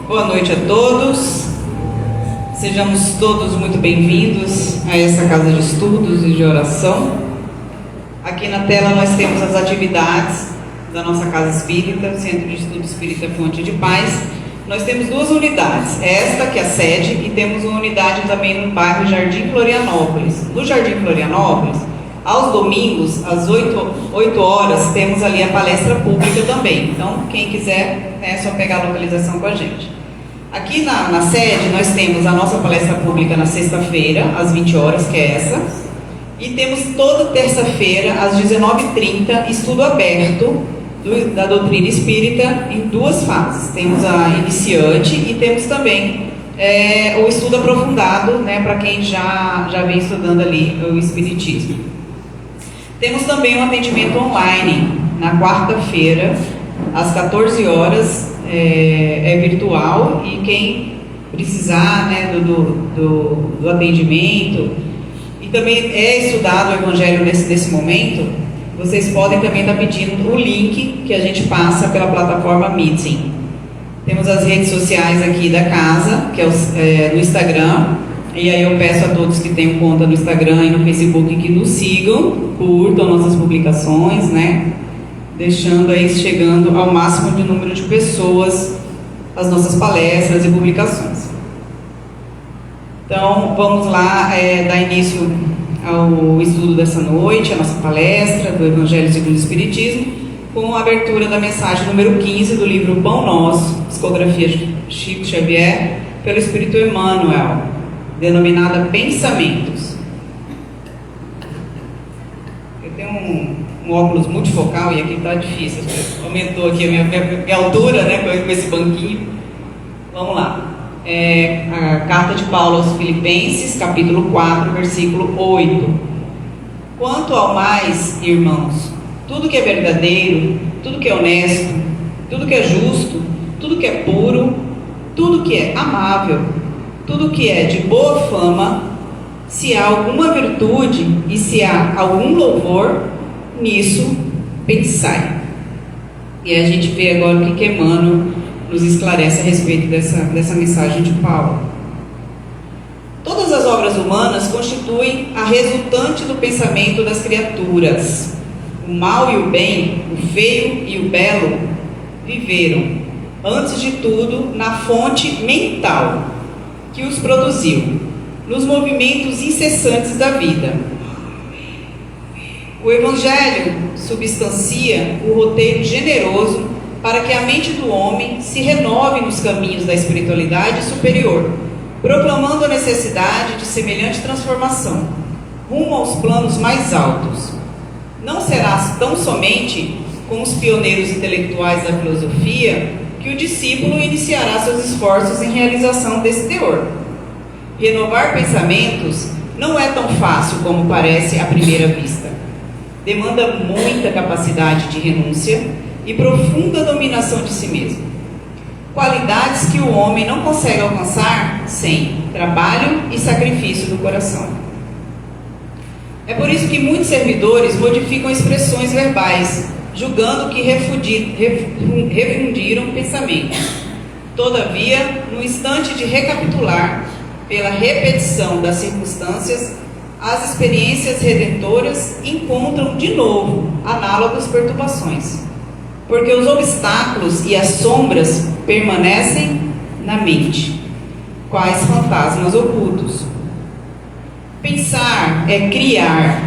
Boa noite a todos. Sejamos todos muito bem-vindos a essa casa de estudos e de oração. Aqui na tela nós temos as atividades da nossa Casa Espírita, Centro de Estudo Espírita Fonte de Paz. Nós temos duas unidades, esta que é a sede, e temos uma unidade também no bairro Jardim Florianópolis. No Jardim Florianópolis, aos domingos, às 8 horas, temos ali a palestra pública também. Então, quem quiser, é só pegar a localização com a gente. Aqui na sede, nós temos a nossa palestra pública na sexta-feira, às 20 horas, que é essa. E temos toda terça-feira, às 19h30, estudo aberto da doutrina espírita em duas fases. Temos a iniciante e temos também o estudo aprofundado, né, para quem já vem estudando ali o espiritismo. Temos também um atendimento online na quarta-feira, às 14 horas, é virtual, e quem precisar, né, do atendimento, e também é estudado o Evangelho nesse momento, vocês podem também estar pedindo o link que a gente passa pela plataforma Meeting. Temos as redes sociais aqui da casa, que é no Instagram, e aí eu peço a todos que tenham conta no Instagram e no Facebook que nos sigam, curtam nossas publicações, né? Deixando aí, chegando ao máximo de número de pessoas as nossas palestras e publicações. Então, vamos lá dar início ao estudo dessa noite, a nossa palestra do Evangelho segundo o Espiritismo, com a abertura da mensagem número 15 do livro Pão Nosso, psicografia de Chico Xavier, pelo Espírito Emmanuel, denominada Pensamentos. Eu tenho um óculos multifocal e aqui está difícil, aumentou aqui a minha altura, né, com esse banquinho. Vamos lá. A carta de Paulo aos Filipenses, capítulo 4, versículo 8. Quanto ao mais, irmãos, tudo que é verdadeiro, tudo que é honesto, tudo que é justo, tudo que é puro, tudo que é amável, tudo que é de boa fama, se há alguma virtude e se há algum louvor, nisso pensai. E a gente vê agora o que Emmanuel nos esclarece a respeito dessa mensagem de Paulo. Todas as obras humanas constituem a resultante do pensamento das criaturas. O mal e o bem, o feio e o belo, viveram, antes de tudo, na fonte mental que os produziu, nos movimentos incessantes da vida. O Evangelho substancia o roteiro generoso para que a mente do homem se renove nos caminhos da espiritualidade superior, proclamando a necessidade de semelhante transformação, rumo aos planos mais altos. Não será tão somente com os pioneiros intelectuais da filosofia que o discípulo iniciará seus esforços em realização desse teor. Renovar pensamentos não é tão fácil como parece à primeira vista. Demanda muita capacidade de renúncia e profunda dominação de si mesmo. Qualidades que o homem não consegue alcançar sem trabalho e sacrifício do coração. É por isso que muitos servidores modificam expressões verbais, julgando que refundiram pensamentos. Todavia, no instante de recapitular, pela repetição das circunstâncias, as experiências redentoras encontram de novo análogas perturbações, porque os obstáculos e as sombras permanecem na mente, quais fantasmas ocultos. Pensar é criar.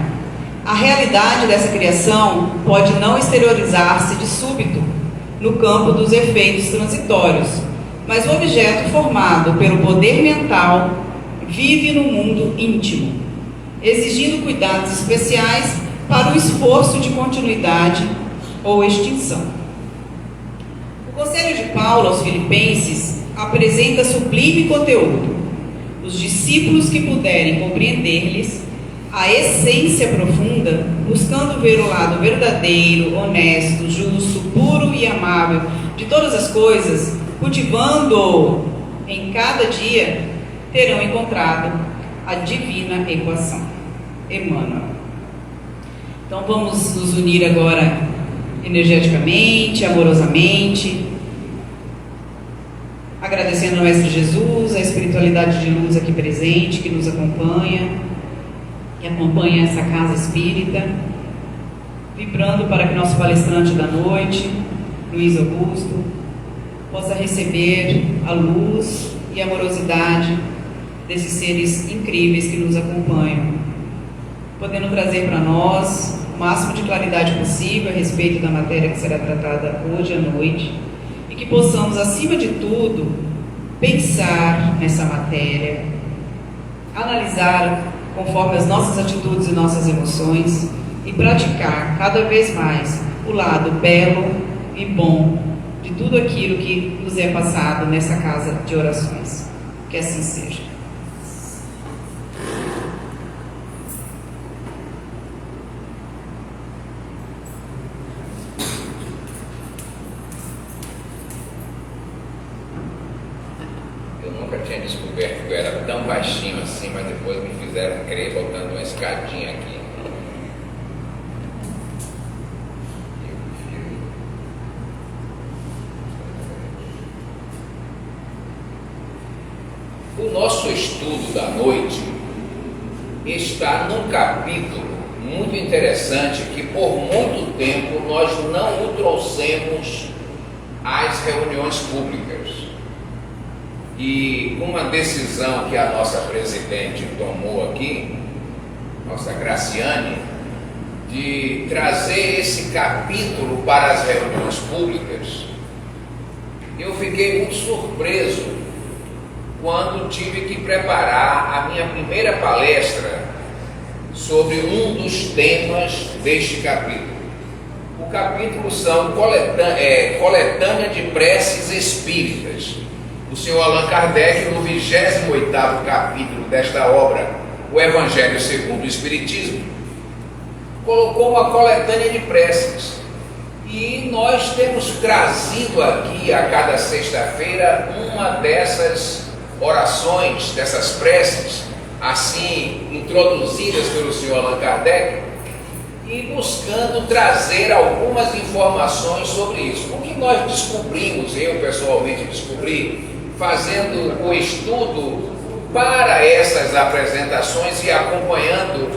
A realidade dessa criação pode não exteriorizar-se de súbito no campo dos efeitos transitórios, mas o objeto formado pelo poder mental vive no mundo íntimo, exigindo cuidados especiais para o esforço de continuidade ou extinção. O Conselho de Paulo aos Filipenses apresenta sublime conteúdo. Os discípulos que puderem compreender-lhes a essência profunda, buscando ver o lado verdadeiro, honesto, justo, puro e amável de todas as coisas, cultivando-o em cada dia, terão encontrado a divina equação. Emmanuel. Então vamos nos unir agora energeticamente, amorosamente. A agradecendo ao Mestre Jesus, a espiritualidade de luz aqui presente, que nos acompanha, que acompanha essa casa espírita, vibrando para que nosso palestrante da noite, Luiz Augusto, possa receber a luz e a amorosidade desses seres incríveis que nos acompanham, podendo trazer para nós o máximo de claridade possível a respeito da matéria que será tratada hoje à noite, e que possamos, acima de tudo, pensar nessa matéria, analisar conforme as nossas atitudes e nossas emoções e praticar cada vez mais o lado belo e bom de tudo aquilo que nos é passado nessa casa de orações. Que assim seja. Eu nunca tinha descoberto que eu era tão baixinho assim, mas depois me fizeram crer botando uma escadinha aqui. O nosso estudo da noite está num capítulo muito interessante que por muito tempo nós não o trouxemos às reuniões públicas. E uma decisão que a nossa presidente tomou aqui, nossa Graciane, de trazer esse capítulo para as reuniões públicas, eu fiquei muito surpreso quando tive que preparar a minha primeira palestra sobre um dos temas deste capítulo. O capítulo são coletânea de preces espíritas. O senhor Allan Kardec, no 28º capítulo desta obra, o Evangelho segundo o Espiritismo, colocou uma coletânea de preces. E nós temos trazido aqui a cada sexta-feira uma dessas orações, dessas preces, assim introduzidas pelo senhor Allan Kardec, e buscando trazer algumas informações sobre isso. O que nós descobrimos, eu pessoalmente descobri, fazendo o estudo para essas apresentações e acompanhando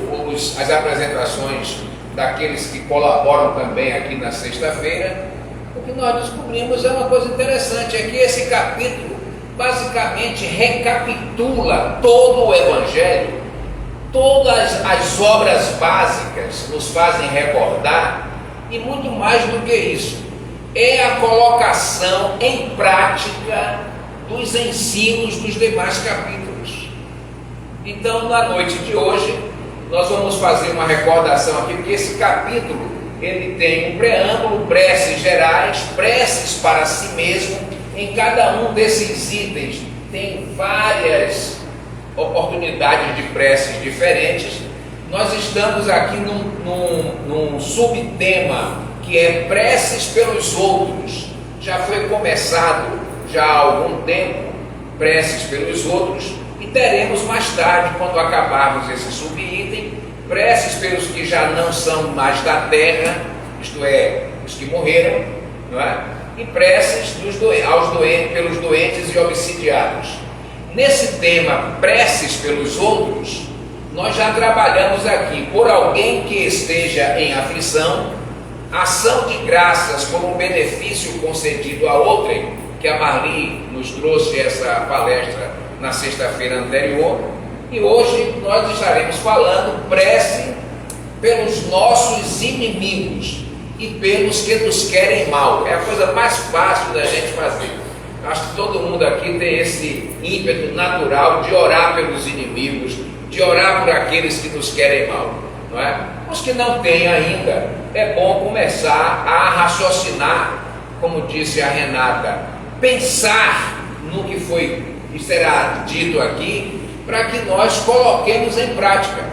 as apresentações daqueles que colaboram também aqui na sexta-feira, o que nós descobrimos é uma coisa interessante, é que esse capítulo basicamente recapitula todo o Evangelho, todas as obras básicas nos fazem recordar, e muito mais do que isso, é a colocação em prática dos ensinos dos demais capítulos. Então, na noite de hoje, nós vamos fazer uma recordação aqui, porque esse capítulo, ele tem um preâmbulo, preces gerais, preces para si mesmo. Em cada um desses itens tem várias oportunidades de preces diferentes. Nós estamos aqui num subtema que é preces pelos outros. Já foi começado já há algum tempo, preces pelos outros, e teremos mais tarde, quando acabarmos esse subitem, preces pelos que já não são mais da terra, isto é, os que morreram, não é? E preces pelos doentes e obsidiados. Nesse tema, preces pelos outros, nós já trabalhamos aqui por alguém que esteja em aflição, ação de graças como benefício concedido a outrem, que a Marli nos trouxe essa palestra na sexta-feira anterior, e hoje nós estaremos falando prece pelos nossos inimigos e pelos que nos querem mal. É a coisa mais fácil da gente fazer. Acho que todo mundo aqui tem esse ímpeto natural de orar pelos inimigos, de orar por aqueles que nos querem mal, não é? Os que não têm ainda, é bom começar a raciocinar, como disse a Renata, pensar no que será dito aqui, para que nós coloquemos em prática.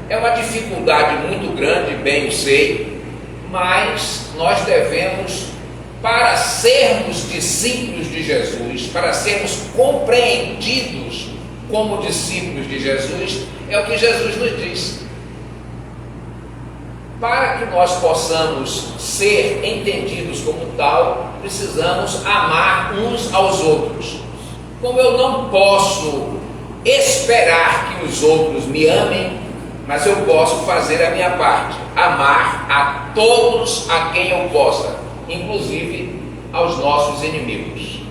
É uma dificuldade muito grande, bem eu sei, mas nós devemos, para sermos discípulos de Jesus, para sermos compreendidos como discípulos de Jesus, é o que Jesus nos diz. Para que nós possamos ser entendidos como tal, precisamos amar uns aos outros. Como eu não posso esperar que os outros me amem, mas eu posso fazer a minha parte, amar a todos a quem eu possa, inclusive aos nossos inimigos.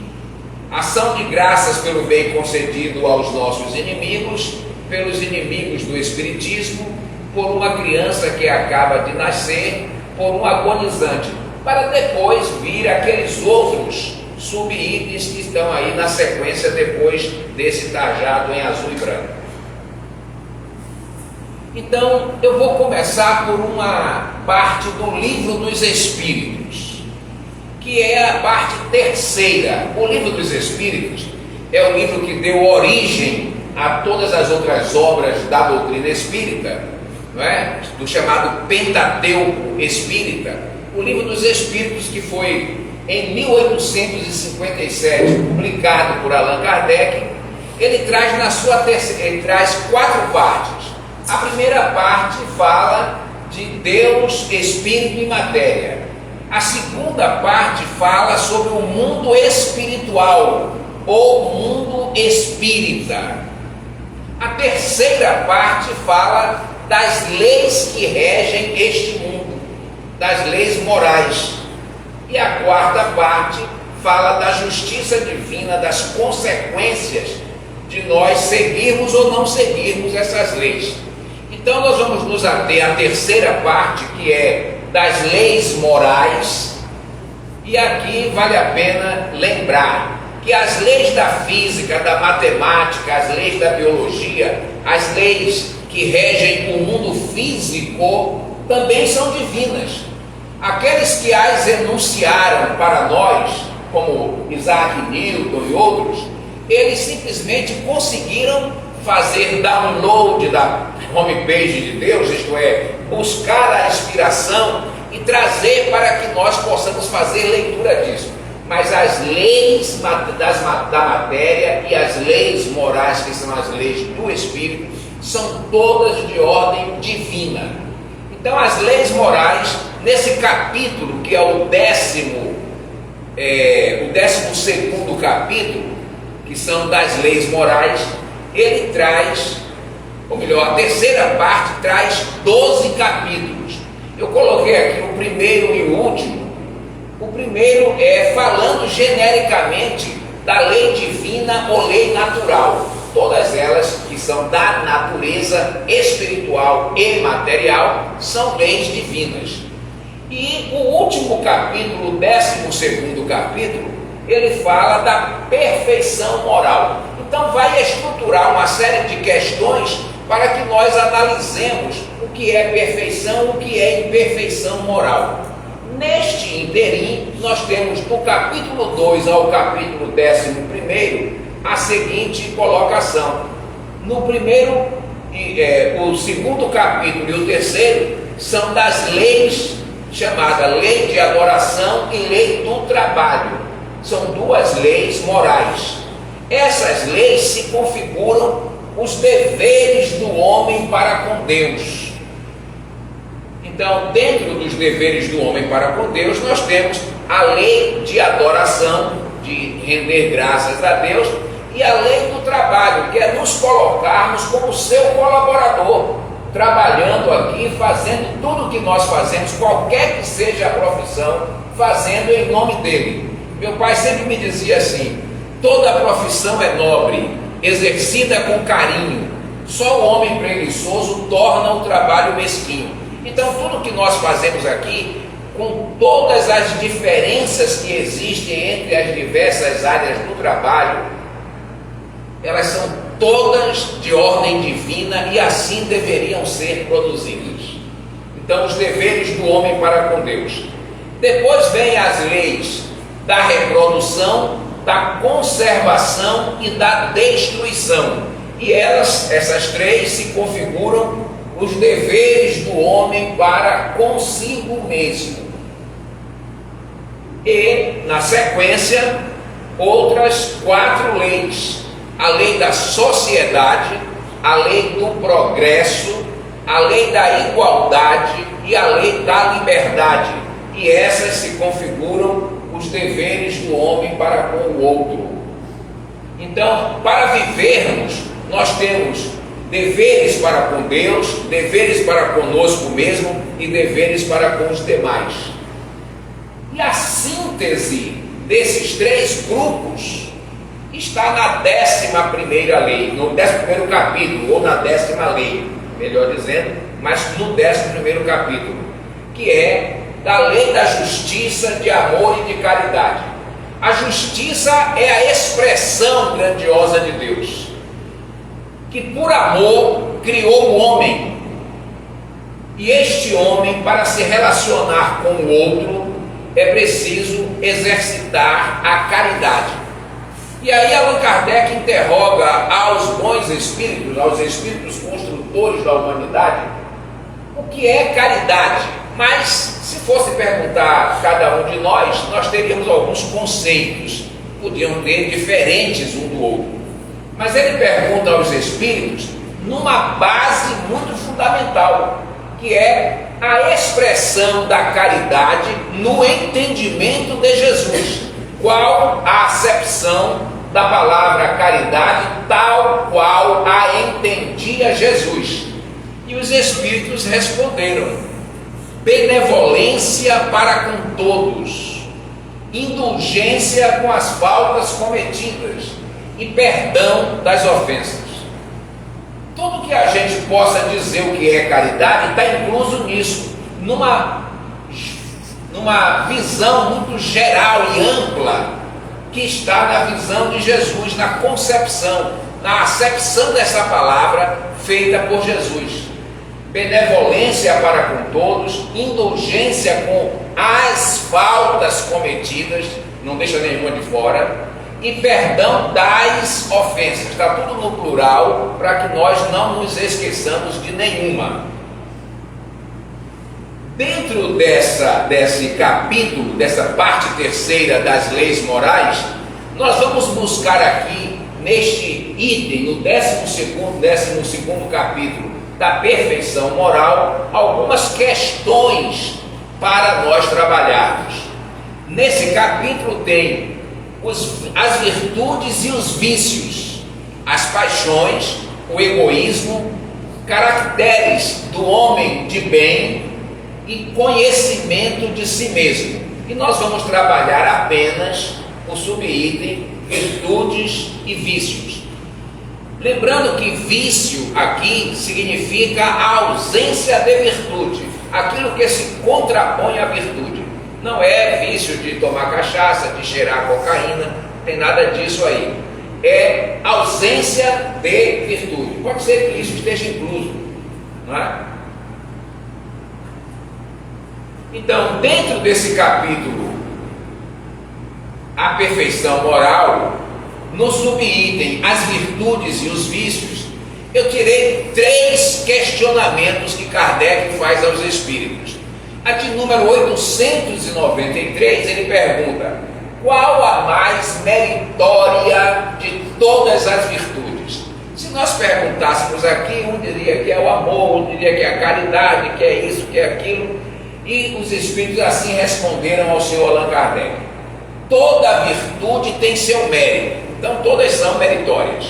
Ação de graças pelo bem concedido aos nossos inimigos, pelos inimigos do Espiritismo, por uma criança que acaba de nascer, por um agonizante, para depois vir aqueles outros sub-itens que estão aí na sequência depois desse tajado em azul e branco. Então, eu vou começar por uma parte do Livro dos Espíritos, que é a parte terceira. O Livro dos Espíritos é o livro que deu origem a todas as outras obras da doutrina espírita, não é? Do chamado Pentateuco Espírita. O Livro dos Espíritos, que foi em 1857 publicado por Allan Kardec, ele traz 4 partes. A primeira parte fala de Deus, Espírito e Matéria. A segunda parte fala sobre o mundo espiritual ou mundo espírita. A terceira parte fala das leis que regem este mundo, das leis morais. E a quarta parte fala da justiça divina, das consequências de nós seguirmos ou não seguirmos essas leis. Então nós vamos nos ater à terceira parte, que é das leis morais, e aqui vale a pena lembrar que as leis da física, da matemática, as leis da biologia, as leis que regem o mundo físico também são divinas. Aqueles que as enunciaram para nós, como Isaac Newton e outros, eles simplesmente conseguiram fazer download da homepage de Deus, isto é, buscar a inspiração e trazer para que nós possamos fazer leitura disso. Mas as leis da matéria e as leis morais, que são as leis do Espírito, são todas de ordem divina. Então as leis morais, nesse capítulo, que é o 12º capítulo, que são das leis morais, ele traz, ou melhor, a terceira parte traz 12 capítulos. Eu coloquei aqui o primeiro e o último. O primeiro é falando genericamente da lei divina ou lei natural, todas elas que são da natureza espiritual e material são leis divinas. E o último capítulo, o 12º capítulo, ele fala da perfeição moral. Então vai estruturar uma série de questões para que nós analisemos o que é perfeição, o que é imperfeição moral. Neste interim, nós temos do capítulo 2 ao capítulo 11º a seguinte colocação. No primeiro, o segundo capítulo e o terceiro são das leis, chamada lei de adoração e lei do trabalho. São 2 leis morais. Essas leis se configuram os deveres do homem para com Deus. Então, dentro dos deveres do homem para com Deus, nós temos a lei de adoração, de render graças a Deus, e a lei do trabalho, que é nos colocarmos como seu colaborador, trabalhando aqui, fazendo tudo o que nós fazemos, qualquer que seja a profissão, fazendo em nome dele. Meu pai sempre me dizia assim: toda profissão é nobre, exercida com carinho, só o homem preguiçoso torna o trabalho mesquinho. Então tudo que nós fazemos aqui, com todas as diferenças que existem entre as diversas áreas do trabalho, elas são todas de ordem divina e assim deveriam ser produzidas. Então os deveres do homem para com Deus. Depois vem as leis da reprodução, da conservação e da destruição. E essas 3 se configuram os deveres do homem para consigo mesmo. E, na sequência, outras 4 leis: a lei da sociedade, a lei do progresso, a lei da igualdade e a lei da liberdade. E essas se configuram os deveres do homem para com o outro. Então, para vivermos, nós temos deveres para com Deus, deveres para conosco mesmo e deveres para com os demais. E a síntese desses três grupos está na 11ª lei, no 11º capítulo, ou na 10ª lei, melhor dizendo, mas no 11º capítulo, que é da lei da justiça, de amor e de caridade. A justiça é a expressão grandiosa de Deus, que por amor criou o homem, e este homem, para se relacionar com o outro, é preciso exercitar a caridade. E aí Allan Kardec interroga aos bons espíritos, aos espíritos construtores da humanidade, o que é caridade. Mas se fosse perguntar a cada um de nós, nós teríamos alguns conceitos, podiam ter diferentes um do outro. Mas ele pergunta aos espíritos numa base muito fundamental, que é a expressão da caridade no entendimento de Jesus. Qual a acepção da palavra caridade tal qual a entendia Jesus? E os espíritos responderam: benevolência para com todos, indulgência com as faltas cometidas e perdão das ofensas. Tudo que a gente possa dizer o que é caridade está incluso nisso, numa visão muito geral e ampla, que está na visão de Jesus, na concepção, na acepção dessa palavra feita por Jesus. Benevolência para com todos, indulgência com as faltas cometidas, não deixa nenhuma de fora, e perdão das ofensas. Está tudo no plural, para que nós não nos esqueçamos de nenhuma. Dentro desse capítulo, dessa parte terceira das leis morais, nós vamos buscar aqui, neste item, no 12º capítulo da perfeição moral, algumas questões para nós trabalharmos. Nesse capítulo tem as virtudes e os vícios, as paixões, o egoísmo, caracteres do homem de bem e conhecimento de si mesmo. E nós vamos trabalhar apenas o subitem virtudes e vícios. Lembrando que vício aqui significa a ausência de virtude, aquilo que se contrapõe à virtude. Não é vício de tomar cachaça, de cheirar cocaína, não tem nada disso aí. É ausência de virtude. Pode ser que isso esteja incluso, não é? Então, dentro desse capítulo, a perfeição moral, no subitem as virtudes e os vícios, eu tirei 3 questionamentos que Kardec faz aos espíritos. A de número 893, ele pergunta: qual a mais meritória de todas as virtudes? Se nós perguntássemos aqui, um diria que é o amor, um diria que é a caridade, que é isso, que é aquilo, e os espíritos assim responderam ao senhor Allan Kardec: toda virtude tem seu mérito, então todas são meritórias,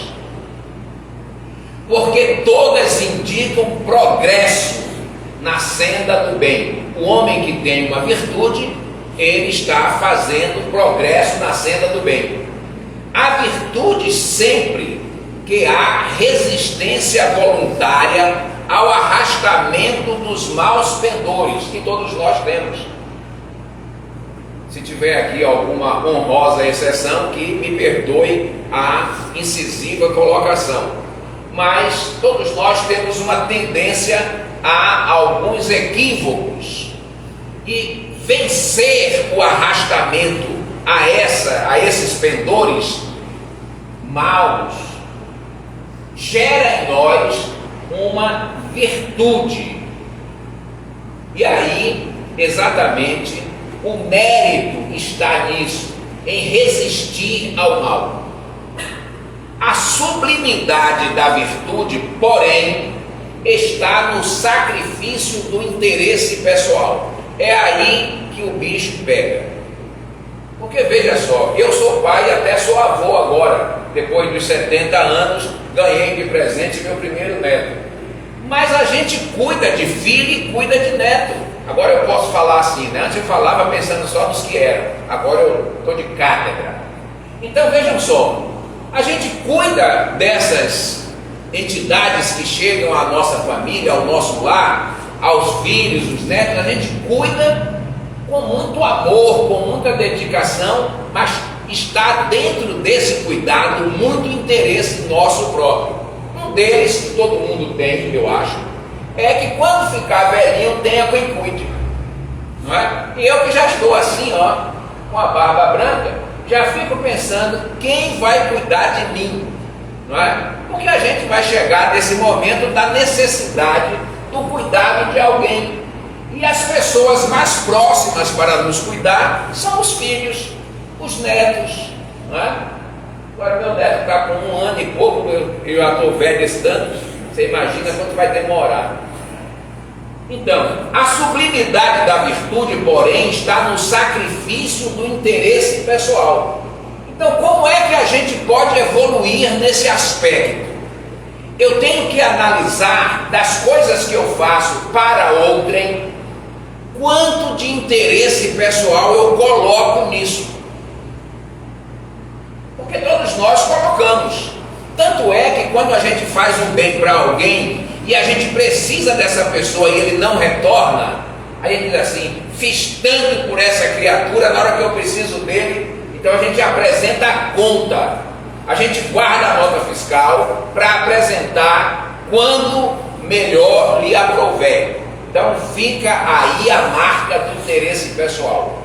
porque todas indicam progresso na senda do bem. O homem que tem uma virtude, ele está fazendo progresso na senda do bem. Há virtude sempre que há resistência voluntária ao arrastamento dos maus pendores, que todos nós temos. Se tiver aqui alguma honrosa exceção, que me perdoe a incisiva colocação, mas todos nós temos uma tendência a alguns equívocos, e vencer o arrastamento a esses pendores maus gera em nós uma virtude. E aí, exatamente, o mérito está nisso, em resistir ao mal. A sublimidade da virtude, porém, está no sacrifício do interesse pessoal. É aí que o bicho pega. Porque veja só, eu sou pai e até sou avô agora. depois dos 70 anos, ganhei de presente meu primeiro neto. Mas a gente cuida de filho e cuida de neto. Agora eu posso falar assim, né? Antes eu falava pensando só nos que eram, agora eu estou de cátedra. Então vejam só, a gente cuida dessas entidades que chegam à nossa família, ao nosso lar, aos filhos, os netos, a gente cuida com muito amor, com muita dedicação, mas está dentro desse cuidado muito interesse nosso próprio. Um deles, que todo mundo tem, eu acho, é que quando ficar velhinho tenha quem cuide, não é? E eu que já estou assim, ó, com a barba branca, já fico pensando quem vai cuidar de mim, não é? Porque a gente vai chegar nesse momento da necessidade do cuidado de alguém, e as pessoas mais próximas para nos cuidar são os filhos, os netos, não é? Agora meu neto está com 1 ano e pouco, eu já estou velho desse tanto, você imagina quanto vai demorar. Então, a sublimidade da virtude, porém, está no sacrifício do interesse pessoal. Então, como é que a gente pode evoluir nesse aspecto? Eu tenho que analisar das coisas que eu faço para outrem, quanto de interesse pessoal eu coloco nisso. Porque todos nós colocamos. Tanto é que quando a gente faz um bem para alguém e a gente precisa dessa pessoa e ele não retorna, a gente diz assim, fiz tanto por essa criatura, na hora que eu preciso dele, então a gente apresenta a conta, a gente guarda a nota fiscal para apresentar quando melhor lhe aprouver. Então fica aí a marca do interesse pessoal.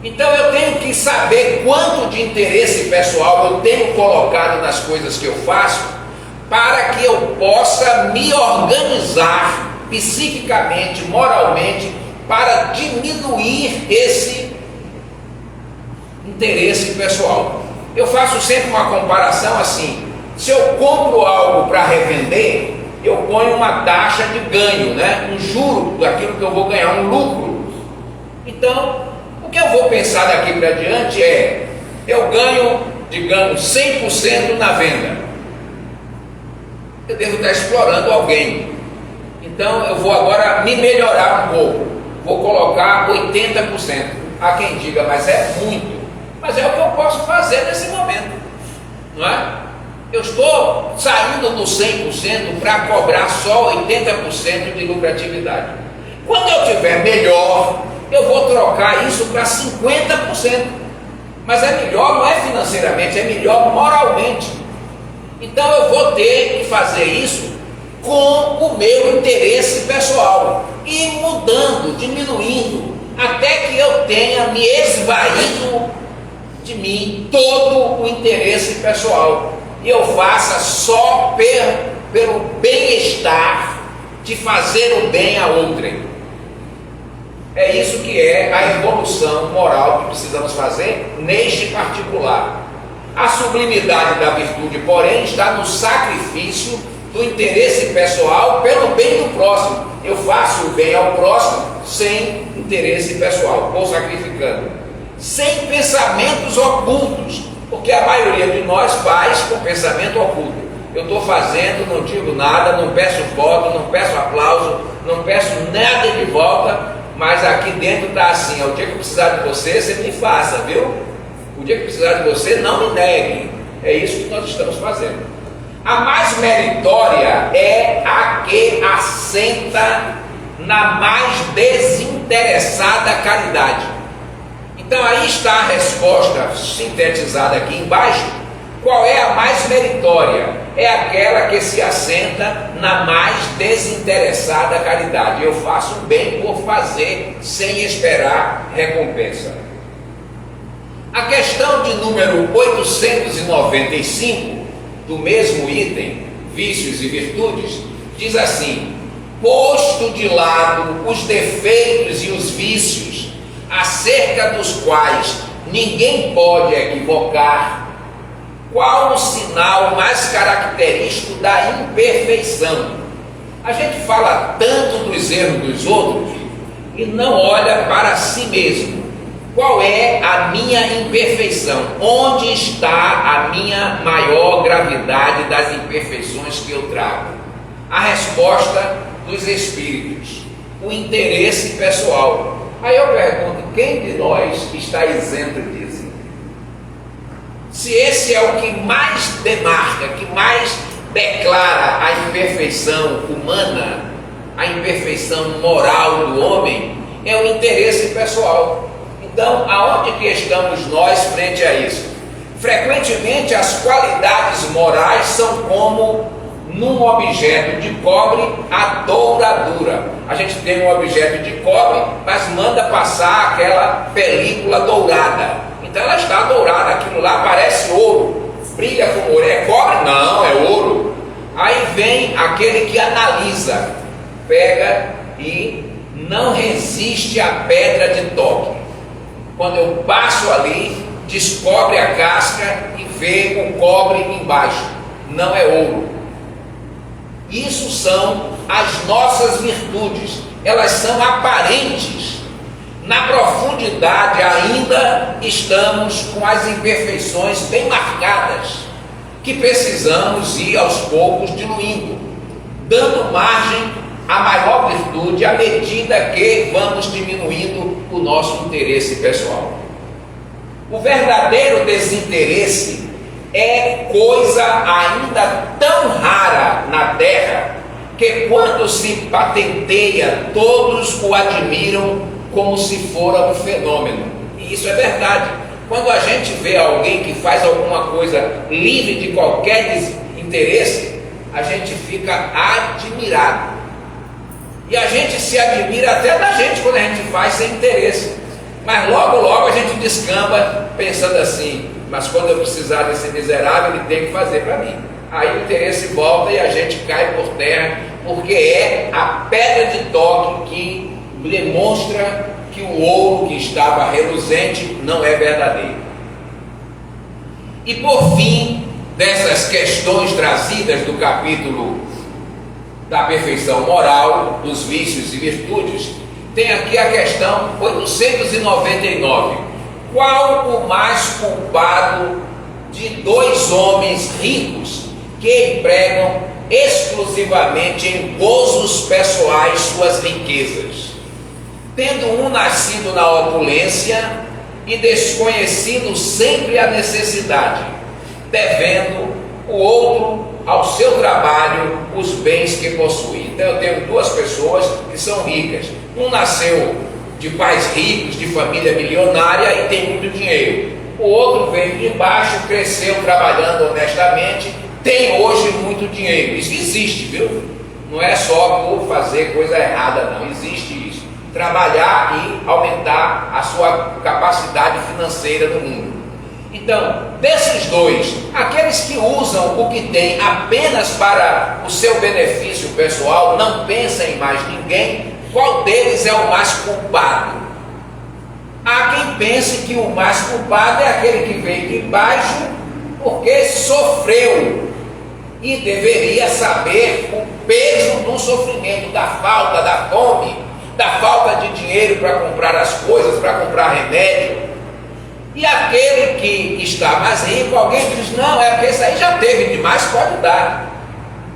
Então eu tenho que saber quanto de interesse pessoal eu tenho colocado nas coisas que eu faço, para que eu possa me organizar psiquicamente, moralmente, para diminuir esse interesse pessoal. Eu faço sempre uma comparação assim: se eu compro algo para revender, eu ponho uma taxa de ganho, né? Um juro daquilo que eu vou ganhar, um lucro. Então, o que eu vou pensar daqui para diante é, eu ganho, digamos, 100% na venda. Eu devo estar explorando alguém. Então eu vou agora me melhorar um pouco. Vou colocar 80%. Há quem diga, mas é muito. Mas é o que eu posso fazer nesse momento, não é? Eu estou saindo do 100% para cobrar só 80% de lucratividade. Quando eu tiver melhor, eu vou trocar isso para 50%. Mas é melhor, não é financeiramente, é melhor moralmente. Então eu vou ter que fazer isso com o meu interesse pessoal, e mudando, diminuindo, até que eu tenha me esvaído de mim todo o interesse pessoal, e eu faça só pelo bem-estar de fazer o bem a outrem. É isso que é a evolução moral que precisamos fazer neste particular. A sublimidade da virtude, porém, está no sacrifício do interesse pessoal pelo bem do próximo. Eu faço o bem ao próximo sem interesse pessoal, ou sacrificando, sem pensamentos ocultos, porque a maioria de nós faz com pensamento oculto. Eu estou fazendo, não digo nada, não peço voto, não peço aplauso, não peço nada de volta, mas aqui dentro está assim: o dia que eu precisar de você, você me faça, viu? O dia que precisar de você, não me negue. É isso que nós estamos fazendo. A mais meritória é a que assenta na mais desinteressada caridade. Então aí está a resposta sintetizada aqui embaixo. Qual é a mais meritória? É aquela que se assenta na mais desinteressada caridade. Eu faço o bem por fazer, sem esperar recompensa. A questão de número 895, do mesmo item, vícios e virtudes, diz assim: posto de lado os defeitos e os vícios, acerca dos quais ninguém pode equivocar, qual o sinal mais característico da imperfeição? A gente fala tanto dos erros dos outros e não olha para si mesmo. Qual é a minha imperfeição? Onde está a minha maior gravidade das imperfeições que eu trago? A resposta dos espíritos, o interesse pessoal. Aí eu pergunto, quem de nós está isento disso? Se esse é o que mais demarca, que mais declara a imperfeição humana, a imperfeição moral do homem, é o interesse pessoal. Então, aonde que estamos nós frente a isso? Frequentemente as qualidades morais são como num objeto de cobre a douradura. A gente tem um objeto de cobre, mas manda passar aquela película dourada. Então ela está dourada, aquilo lá parece ouro, brilha como ouro. É cobre? Não, é ouro. Aí vem aquele que analisa, pega e não resiste à pedra de toque. Quando eu passo ali, descobre a casca e vê o cobre embaixo. Não é ouro. Isso são as nossas virtudes. Elas são aparentes. Na profundidade ainda estamos com as imperfeições bem marcadas, que precisamos ir aos poucos diluindo, dando margem à maior virtude à medida que vamos diminuindo o nosso interesse pessoal. O verdadeiro desinteresse é coisa ainda tão rara na Terra que quando se patenteia, todos o admiram como se fora um fenômeno. E isso é verdade. Quando a gente vê alguém que faz alguma coisa livre de qualquer desinteresse, a gente fica admirado. E a gente se admira até da gente quando a gente faz sem interesse. Mas logo, logo a gente descamba pensando assim, mas quando eu precisar desse miserável, ele tem que fazer para mim. Aí o interesse volta e a gente cai por terra, porque é a pedra de toque que demonstra que o ouro que estava reluzente não é verdadeiro. E por fim, dessas questões trazidas do capítulo da perfeição moral, dos vícios e virtudes, tem aqui a questão 899. Qual o mais culpado de dois homens ricos que empregam exclusivamente em gozos pessoais suas riquezas, tendo um nascido na opulência e desconhecido sempre a necessidade, devendo o outro ao seu trabalho os bens que possui? Então eu tenho duas pessoas que são ricas. Um nasceu de pais ricos, de família milionária e tem muito dinheiro. O outro veio de baixo, cresceu trabalhando honestamente, tem hoje muito dinheiro. Isso existe, viu? Não é só por fazer coisa errada, não. Existe isso. Trabalhar e aumentar a sua capacidade financeira no mundo. Então, desses dois, aqueles que usam o que tem apenas para o seu benefício pessoal, não pensam em mais ninguém, qual deles é o mais culpado? Há quem pense que o mais culpado é aquele que veio de baixo porque sofreu e deveria saber o peso do sofrimento, da falta, da fome, da falta de dinheiro para comprar as coisas, para comprar remédio. E aquele que está mais rico, alguém diz, não, é porque isso aí já teve demais, pode dar.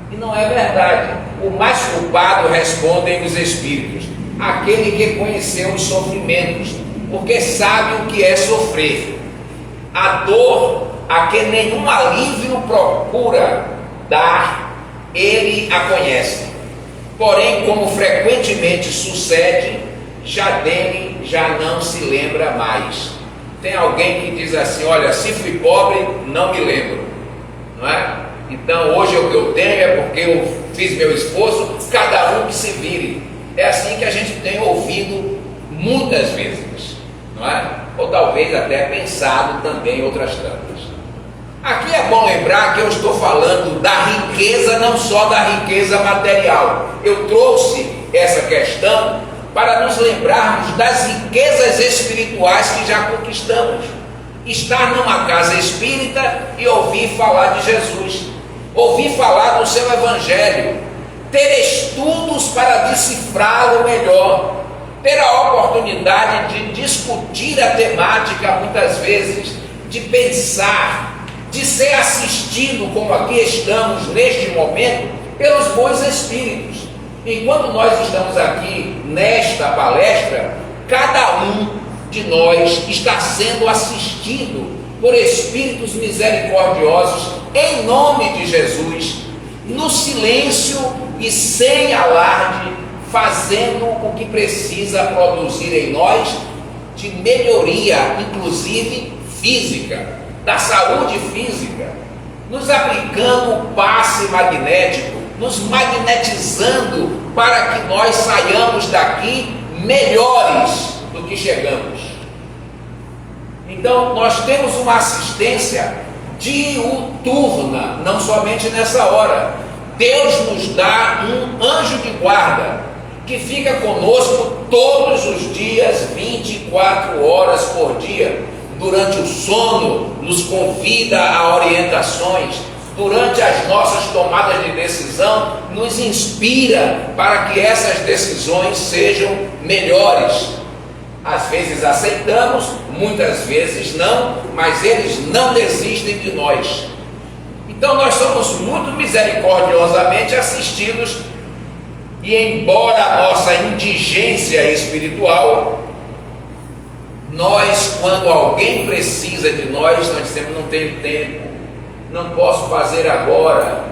E não é verdade. O mais culpado, respondem os espíritos, aquele que conheceu os sofrimentos, porque sabe o que é sofrer. A dor a que nenhum alívio procura dar, ele a conhece. Porém, como frequentemente sucede, já dele já não se lembra mais. Tem alguém que diz assim, olha, se fui pobre, não me lembro, não é? Então hoje o que eu tenho é porque eu fiz meu esforço, cada um que se vire. É assim que a gente tem ouvido muitas vezes, não é? Ou talvez até pensado também outras tantas. Aqui é bom lembrar que eu estou falando da riqueza, não só da riqueza material. Eu trouxe essa questão para nos lembrarmos das riquezas espirituais que já conquistamos. Estar numa casa espírita e ouvir falar de Jesus, ouvir falar do seu evangelho, ter estudos para decifrá-lo melhor, ter a oportunidade de discutir a temática, muitas vezes, de pensar, de ser assistido, como aqui estamos neste momento, pelos bons espíritos. Enquanto nós estamos aqui nesta palestra, cada um de nós está sendo assistido por espíritos misericordiosos, em nome de Jesus, no silêncio e sem alarde, fazendo o que precisa produzir em nós de melhoria, inclusive física, da saúde física, nos aplicando o passe magnético, nos magnetizando para que nós saiamos daqui melhores do que chegamos. Então, nós temos uma assistência diuturna, não somente nessa hora. Deus nos dá um anjo de guarda que fica conosco todos os dias, 24 horas por dia. Durante o sono, nos convida a orientações. Durante as nossas tomadas de decisão, nos inspira para que essas decisões sejam melhores. Às vezes aceitamos, muitas vezes não, mas eles não desistem de nós. Então nós somos muito misericordiosamente assistidos, e embora a nossa indigência espiritual, nós, quando alguém precisa de nós dizemos: não tenho tempo, não posso fazer agora.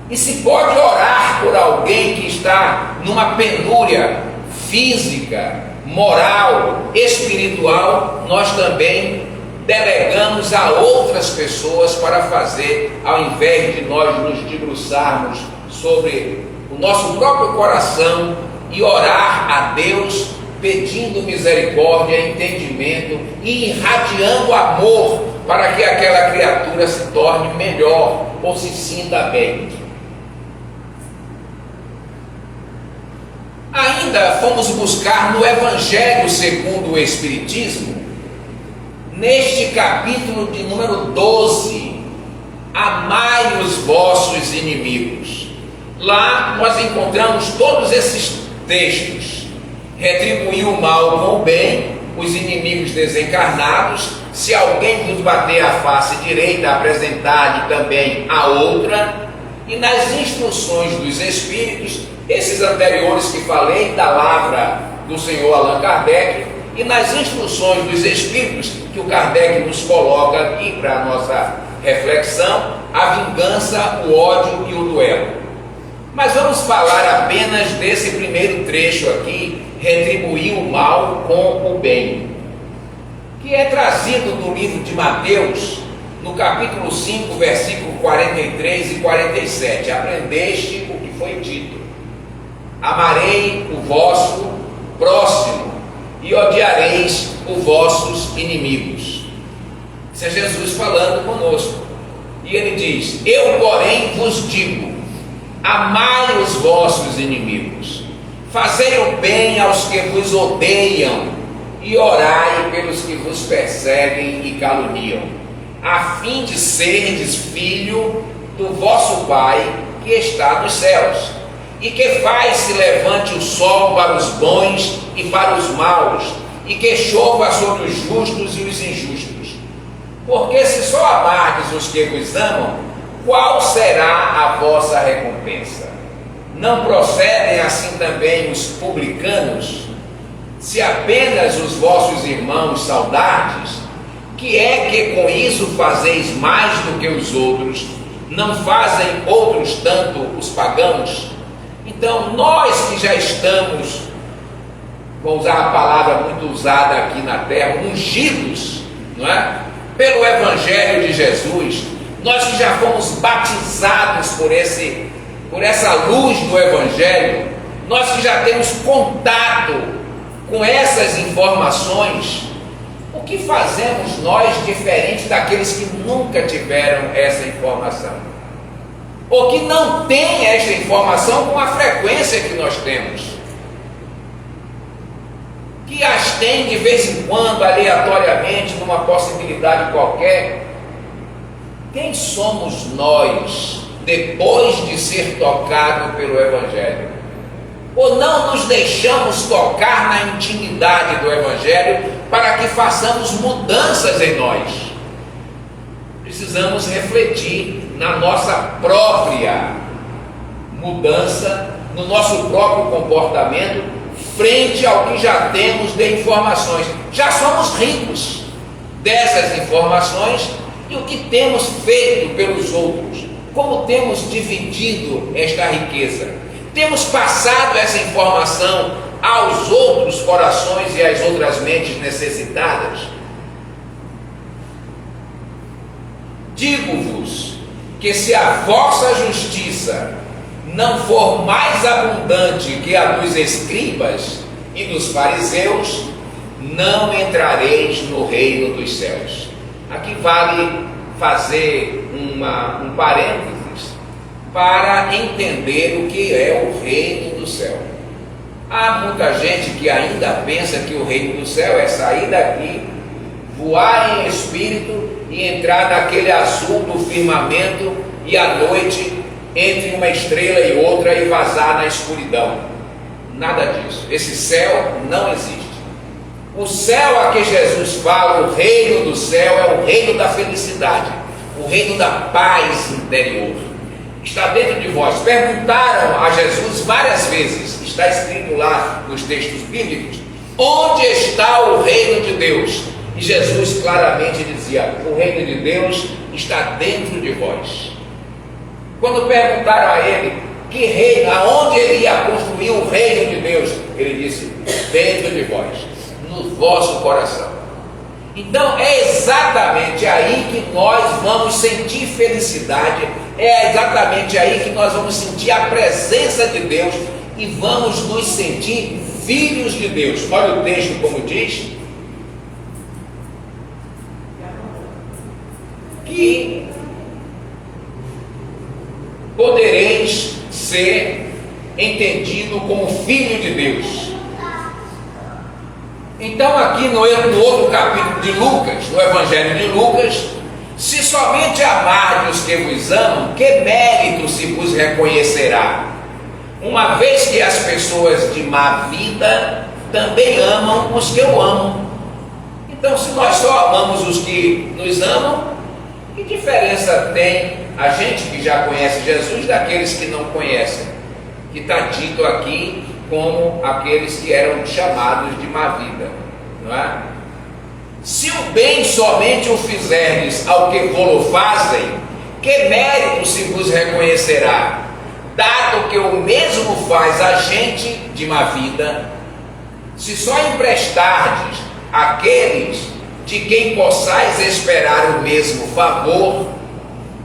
E se pode orar por alguém que está numa penúria física, moral, espiritual, nós também delegamos a outras pessoas para fazer, ao invés de nós nos debruçarmos sobre o nosso próprio coração e orar a Deus, pedindo misericórdia, entendimento e irradiando amor para que aquela criatura se torne melhor ou se sinta bem. Ainda fomos buscar no Evangelho segundo o Espiritismo, neste capítulo de número 12, amai os vossos inimigos. Lá nós encontramos todos esses textos: retribuir o mal com o bem, os inimigos desencarnados, se alguém vos bater a face direita, apresentar-lhe também a outra. E nas instruções dos Espíritos, esses anteriores que falei, da lavra do senhor Allan Kardec, e nas instruções dos Espíritos que o Kardec nos coloca aqui para a nossa reflexão, a vingança, o ódio e o duelo. Mas vamos falar apenas desse primeiro trecho aqui, retribuir o mal com o bem, que é trazido do livro de Mateus, no capítulo 5, versículo 43 e 47. Aprendeste o que foi dito: amarei o vosso próximo e odiareis os vossos inimigos. Isso é Jesus falando conosco. E ele diz: eu, porém, vos digo, amai os vossos inimigos, fazei o bem aos que vos odeiam, e orai pelos que vos perseguem e caluniam, a fim de serdes filho do vosso Pai que está nos céus, e que faz se levante o sol para os bons e para os maus, e que chova sobre os justos e os injustos. Porque se só amardes os que vos amam, qual será a vossa recompensa? Não procedem assim também os publicanos? Se apenas os vossos irmãos saudardes, que é que com isso fazeis mais do que os outros? Não fazem outros tanto os pagãos? Então nós que já estamos, vou usar a palavra muito usada aqui na terra, ungidos, não é? Pelo Evangelho de Jesus, nós que já fomos batizados por essa luz do Evangelho, nós que já temos contato com essas informações, o que fazemos nós diferente daqueles que nunca tiveram essa informação? Ou que não têm esta informação com a frequência que nós temos? Que as tem de vez em quando, aleatoriamente, numa possibilidade qualquer. Quem somos nós depois de ser tocado pelo Evangelho? Ou não nos deixamos tocar na intimidade do Evangelho para que façamos mudanças em nós? Precisamos refletir na nossa própria mudança, no nosso próprio comportamento, frente ao que já temos de informações. Já somos ricos dessas informações, e o que temos feito pelos outros? Como temos dividido esta riqueza? Temos passado essa informação aos outros corações e às outras mentes necessitadas? Digo-vos que se a vossa justiça não for mais abundante que a dos escribas e dos fariseus, não entrareis no reino dos céus. Aqui vale fazer um parênteses para entender o que é o reino do céu. Há muita gente que ainda pensa que o reino do céu é sair daqui, voar em espírito e entrar naquele azul do firmamento e à noite entre uma estrela e outra e vazar na escuridão. Nada disso. Esse céu não existe. O céu a que Jesus fala, o reino do céu, é o reino da felicidade, o reino da paz interior. Está dentro de vós. Perguntaram a Jesus várias vezes, está escrito lá nos textos bíblicos, onde está o reino de Deus? E Jesus claramente dizia, o reino de Deus está dentro de vós. Quando perguntaram a ele que reino, aonde ele ia construir o reino de Deus, ele disse, dentro de vós, no vosso coração. Então é exatamente aí que nós vamos sentir felicidade, é exatamente aí que nós vamos sentir a presença de Deus e vamos nos sentir filhos de Deus. Olha o texto como diz, que podereis ser entendido como filho de Deus. Então aqui no outro capítulo de Lucas, no Evangelho de Lucas, se somente amardes os que vos amam, que mérito se vos reconhecerá? Uma vez que as pessoas de má vida também amam os que o amam. Então se nós só amamos os que nos amam, que diferença tem a gente que já conhece Jesus daqueles que não conhecem? Que está dito aqui como aqueles que eram chamados de má vida, não é? Se o bem somente o fizerdes ao que vos fazem, que mérito se vos reconhecerá? Dado que o mesmo faz a gente de má vida, se só emprestardes àqueles de quem possais esperar o mesmo favor,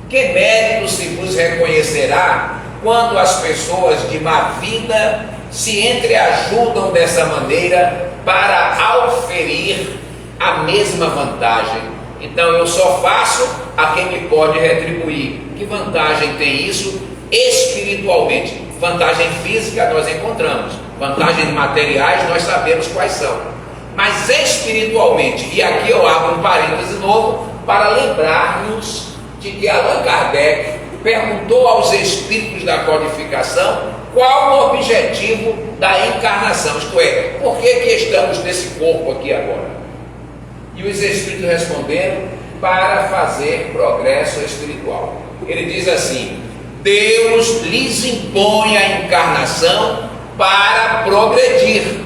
que mérito se vos reconhecerá quando as pessoas de má vida se entreajudam dessa maneira para auferir a mesma vantagem? Então eu só faço a quem me pode retribuir. Que vantagem tem isso espiritualmente? Vantagem física nós encontramos, vantagens materiais nós sabemos quais são, mas espiritualmente, e aqui eu abro um parêntese novo para lembrar-nos de que Allan Kardec perguntou aos espíritos da codificação qual o objetivo da encarnação, isto é, por que estamos nesse corpo aqui agora? E os espíritos responderam, para fazer progresso espiritual. Ele diz assim, Deus lhes impõe a encarnação para progredir.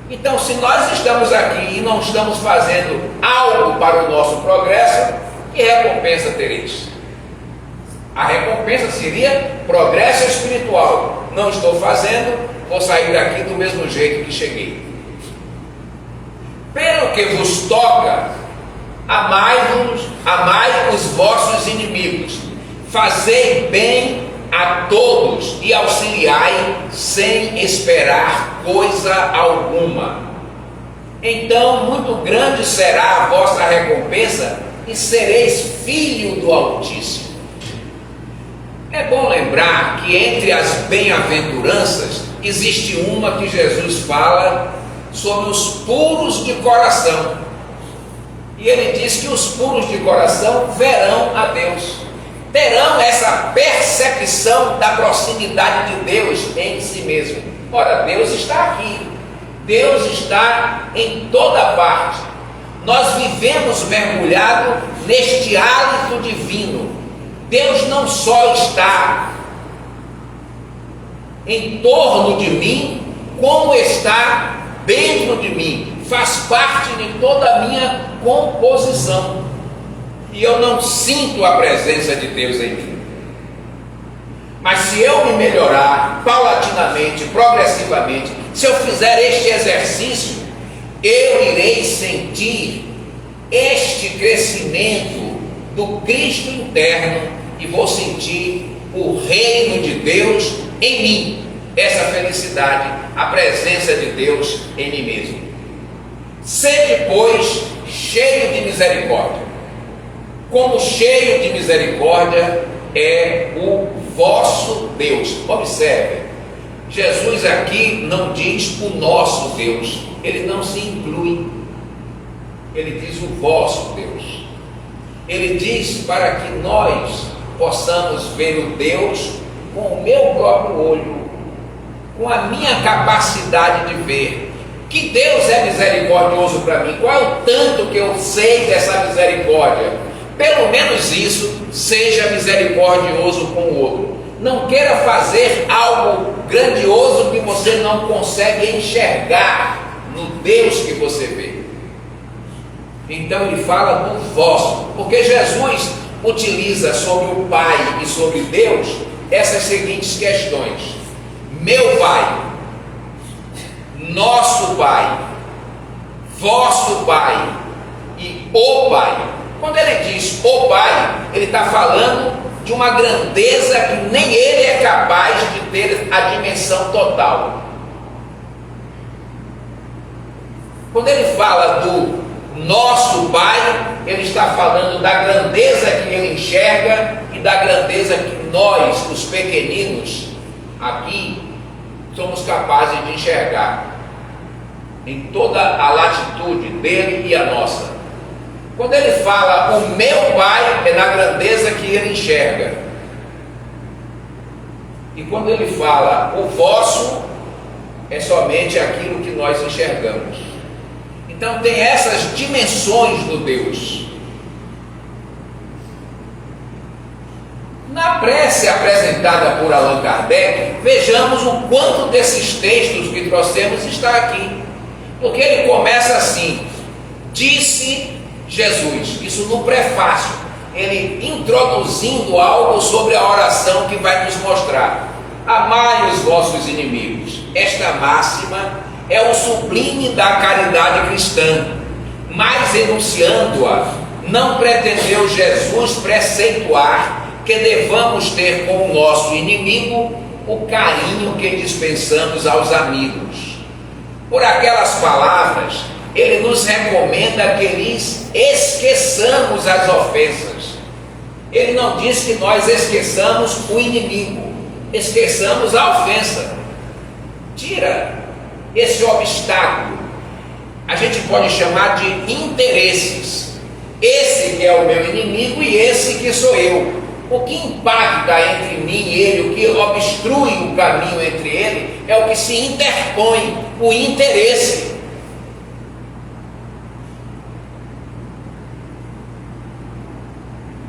Então, se nós estamos aqui e não estamos fazendo algo para o nosso progresso, que recompensa tereis? A recompensa seria progresso espiritual. Não estou fazendo, vou sair daqui do mesmo jeito que cheguei. Pelo que vos toca, amai os vossos inimigos, fazei bem a todos e auxiliai sem esperar coisa alguma. Então muito grande será a vossa recompensa e sereis filho do Altíssimo. É bom lembrar que entre as bem-aventuranças existe uma que Jesus fala sobre os puros de coração. E ele diz que os puros de coração verão a Deus, terão essa percepção da proximidade de Deus em si mesmo. Ora, Deus está aqui, Deus está em toda parte. Nós vivemos mergulhados neste hálito divino. Deus não só está em torno de mim, como está dentro de mim, faz parte de toda a minha composição. E eu não sinto a presença de Deus em mim. Mas se eu me melhorar paulatinamente, progressivamente, se eu fizer este exercício, eu irei sentir este crescimento do Cristo interno e vou sentir o reino de Deus em mim, essa felicidade, a presença de Deus em mim mesmo. Sede, pois, cheio de misericórdia, como cheio de misericórdia é o vosso Deus. Observe, Jesus aqui não diz o nosso Deus, ele não se inclui, ele diz o vosso Deus. Ele diz para que nós possamos ver o Deus com o meu próprio olho, com a minha capacidade de ver. Que Deus é misericordioso para mim, qual é o tanto que eu sei dessa misericórdia? Pelo menos isso, seja misericordioso com o outro. Não queira fazer algo grandioso que você não consegue enxergar no Deus que você vê. Então ele fala do vosso, porque Jesus utiliza sobre o Pai e sobre Deus essas seguintes questões: meu Pai, nosso Pai, vosso Pai e o Pai. Quando ele diz o Pai, ele está falando de uma grandeza que nem ele é capaz de ter a dimensão total. Quando ele fala do nosso Pai, ele está falando da grandeza que ele enxerga e da grandeza que nós, os pequeninos, aqui, somos capazes de enxergar, em toda a latitude dele e a nossa. Quando ele fala o meu Pai, é na grandeza que ele enxerga. E quando ele fala o vosso, é somente aquilo que nós enxergamos. Então tem essas dimensões do Deus. Na prece apresentada por Allan Kardec, vejamos o quanto desses textos que trouxemos está aqui. Porque ele começa assim: disse Jesus, isso no prefácio, ele introduzindo algo sobre a oração que vai nos mostrar: amai os vossos inimigos. Esta máxima é o sublime da caridade cristã, mas enunciando-a, não pretendeu Jesus preceituar que devamos ter com o nosso inimigo o carinho que dispensamos aos amigos. Por aquelas palavras, ele nos recomenda que lhes esqueçamos as ofensas. Ele não diz que nós esqueçamos o inimigo, esqueçamos a ofensa. Tira esse obstáculo. A gente pode chamar de interesses. Esse que é o meu inimigo e esse que sou eu. O que impacta entre mim e ele, o que obstrui o caminho entre ele, é o que se interpõe, o interesse.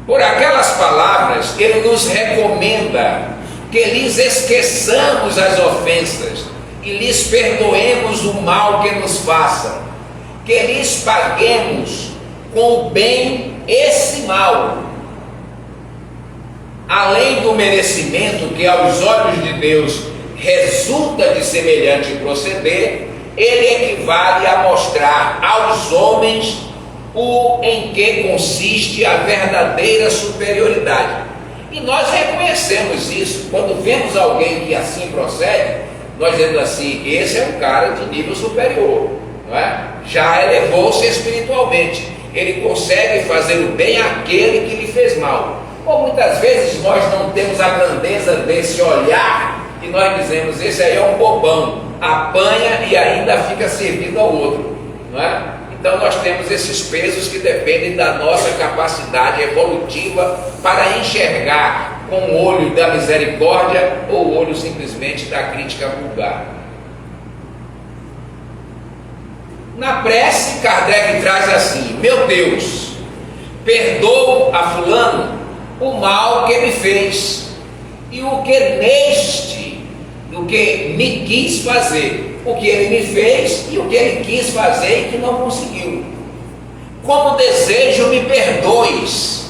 Por aquelas palavras, ele nos recomenda que lhes esqueçamos as ofensas e lhes perdoemos o mal que nos façam, que lhes paguemos com o bem esse mal. Além do merecimento que aos olhos de Deus resulta de semelhante proceder, ele equivale a mostrar aos homens o em que consiste a verdadeira superioridade. E nós reconhecemos isso quando vemos alguém que assim procede. Nós dizemos assim: esse é um cara de nível superior, não é? Já elevou-se espiritualmente, ele consegue fazer o bem àquele que lhe fez mal. Ou muitas vezes nós não temos a grandeza desse olhar e nós dizemos: esse aí é um bobão, apanha e ainda fica servindo ao outro, não é? Então nós temos esses pesos que dependem da nossa capacidade evolutiva para enxergar com o olho da misericórdia ou o olho simplesmente da crítica vulgar. Na prece, Kardec traz assim: meu Deus, perdoo a fulano o mal que me fez e o que me quis fazer, o que ele me fez e o que ele quis fazer e que não conseguiu. Como desejo, me perdoes,